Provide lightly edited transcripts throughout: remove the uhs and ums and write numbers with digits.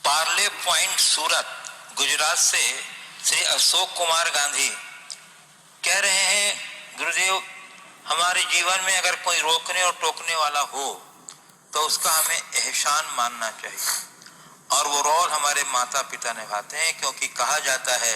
Parle point Surat Gujarat से श्री अशोक कुमार गांधी कह रहे हैं, गुरुदेव हमारे जीवन में अगर कोई रोकने और टोकने वाला हो तो उसका हमें एहसान मानना चाहिए, और वो रोल हमारे माता पिता निभाते हैं, क्योंकि कहा जाता है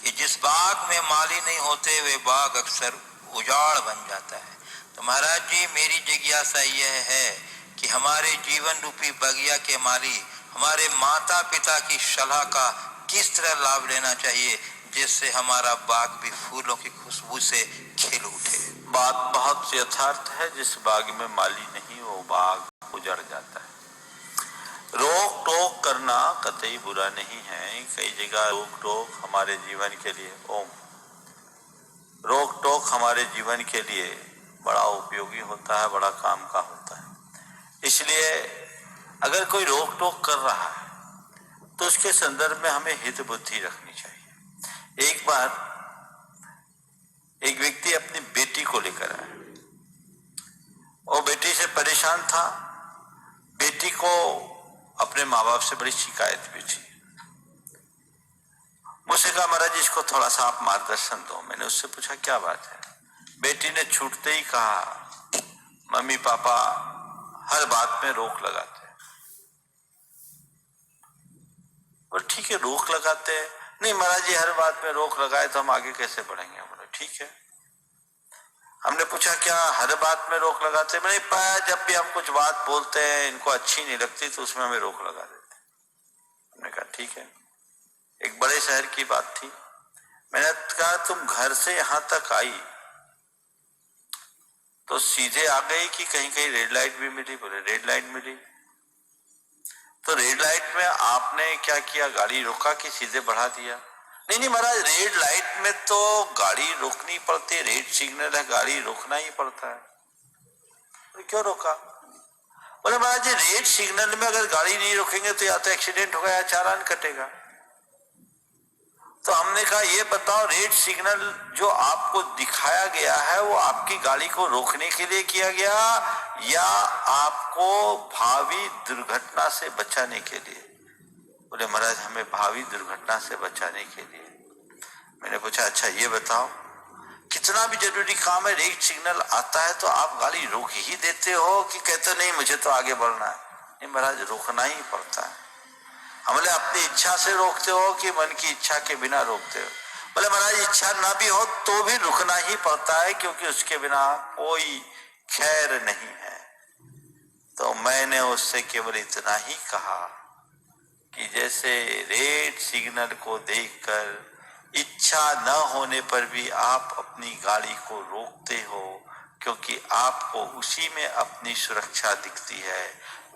कि जिस बाग में माली नहीं होते वे बाग अक्सर उजाड़ बन जाता है। तो महाराज जी, मेरी जिज्ञासा यह है कि हमारे जीवन रूपी बगिया के माली हमारे माता पिता की सलाह का किस तरह लाभ लेना चाहिए, जिससे हमारा बाग भी फूलों की खुशबू से खिल उठे। बात बहुत यथार्थ है, जिस बाग में माली नहीं वो बाग उजड़ जाता है। रोक टोक करना कतई बुरा नहीं है। कई जगह रोक टोक हमारे जीवन के लिए रोक टोक हमारे जीवन के लिए बड़ा उपयोगी होता है, बड़ा काम का होता है। इसलिए अगर कोई रोक टोक कर रहा है तो उसके संदर्भ में हमें हित बुद्धि रखनी चाहिए। एक बार एक व्यक्ति अपनी बेटी को लेकर आया, वो बेटी से परेशान था। बेटी को अपने माँ बाप से बड़ी शिकायत भी थी। मुझसे कहा, महाराज इसको थोड़ा सा आप मार्गदर्शन दो। मैंने उससे पूछा क्या बात है। बेटी ने छूटते ही कहा, मम्मी पापा हर बात में रोक लगाते हैं। और ठीक है, रोक लगाते हैं। नहीं महाराज जी, हर बात में रोक लगाए तो हम आगे कैसे बढ़ेंगे। बोले ठीक है। हमने पूछा क्या हर बात में रोक लगाते? मैंने पाया जब भी हम कुछ बात बोलते हैं इनको अच्छी नहीं लगती तो उसमें हमें रोक लगा देते। हमने कहा ठीक है। एक बड़े शहर की बात थी। मैंने कहा तुम घर से यहां तक आई तो सीधे आ गई कि कहीं कहीं रेड लाइट भी मिली? बोले रेड लाइट मिली। तो रेड लाइट में आपने क्या किया, गाड़ी रोका कि सीधे बढ़ा दिया? नहीं महाराज, रेड लाइट में तो गाड़ी रोकनी पड़ती है, रेड सिग्नल है, गाड़ी रोकना ही पड़ता है। तो क्यों रोका? बोले महाराज जी, रेड सिग्नल में अगर गाड़ी नहीं रोकेंगे तो या तो एक्सीडेंट होगा या चालान कटेगा। तो हमने कहा ये बताओ, रेड सिग्नल जो आपको दिखाया गया है वो आपकी गाड़ी को रोकने के लिए किया गया या आपको भावी दुर्घटना से बचाने के लिए? बोले महाराज हमें भावी दुर्घटना से बचाने के लिए। मैंने पूछा अच्छा ये बताओ, कितना भी जरूरी काम है, रेड सिग्नल आता है तो आप गाड़ी रोक ही देते हो कि कहते नहीं मुझे तो आगे बढ़ना है? नहीं महाराज, रोकना ही पड़ता है। हमने अपनी इच्छा से रोकते हो कि मन की इच्छा के बिना रोकते हो? बोले महाराज इच्छा ना भी हो तो भी रुकना ही पड़ता है, क्योंकि उसके बिना कोई खैर नहीं है। तो मैंने उससे केवल इतना ही कहा कि जैसे रेड सिग्नल को देखकर इच्छा न होने पर भी आप अपनी गाड़ी को रोकते हो क्योंकि आपको उसी में अपनी सुरक्षा दिखती है,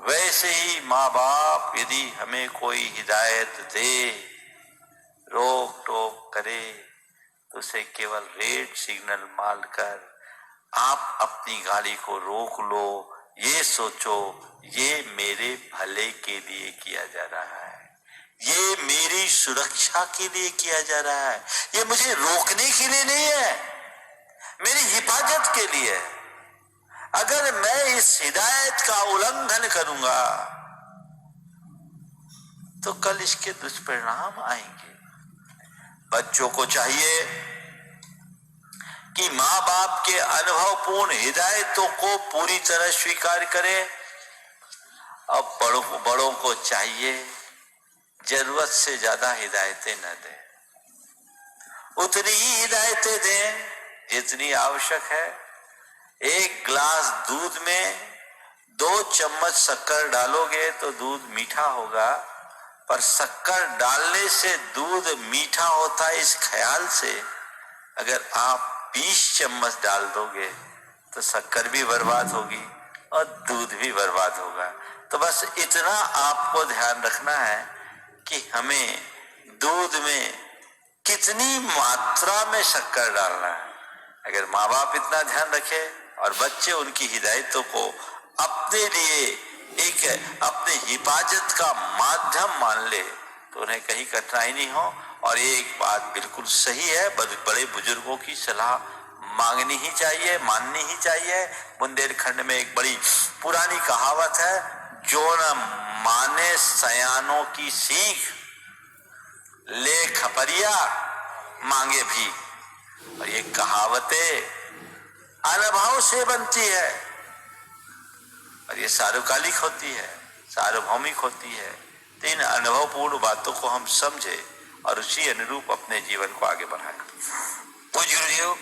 वैसे ही माँ बाप यदि हमें कोई हिदायत दे, रोक टोक करे तो उसे केवल रेड सिग्नल मानकर आप अपनी गाड़ी को रोक लो। ये सोचो ये मेरे भले के लिए किया जा रहा है, ये मेरी सुरक्षा के लिए किया जा रहा है, ये मुझे रोकने के लिए नहीं है, मेरी हिफाजत के लिए है। अगर मैं इस हिदायत का उल्लंघन करूंगा तो कल इसके दुष्परिणाम आएंगे। बच्चों को चाहिए कि माँ बाप के अनुभवपूर्ण हिदायतों को पूरी तरह स्वीकार करें। अब बड़ों को चाहिए जरूरत से ज्यादा हिदायतें न दें, उतनी ही हिदायतें दें जितनी आवश्यक है। एक गिलास दूध में 2 चम्मच शक्कर डालोगे तो दूध मीठा होगा, पर शक्कर डालने से दूध मीठा होता है इस ख्याल से अगर आप 20 चम्मच डाल दोगे तो शक्कर भी बर्बाद होगी और दूध भी बर्बाद होगा। तो बस इतना आपको ध्यान रखना है कि हमें दूध में कितनी मात्रा में शक्कर डालना है। अगर माँ बाप इतना ध्यान रखे और बच्चे उनकी हिदायतों को अपने लिए एक अपने हिफाजत का माध्यम मान ले तो उन्हें कहीं कठिनाई नहीं हो। और एक बात बिल्कुल सही है, बड़े बुजुर्गों की सलाह मांगनी ही चाहिए, माननी ही चाहिए। बुंदेलखंड में एक बड़ी पुरानी कहावत है, जो न माने सयानों की सीख, ले खपरिया मांगे भी। और ये कहावतें अनुभव से बनती है और ये सार्वकालिक होती है, सार्वभौमिक होती है। तो इन अनुभवपूर्ण बातों को हम समझे और उसी अनुरूप अपने जीवन को आगे बढ़ाएं। पूज्य गुरुदेव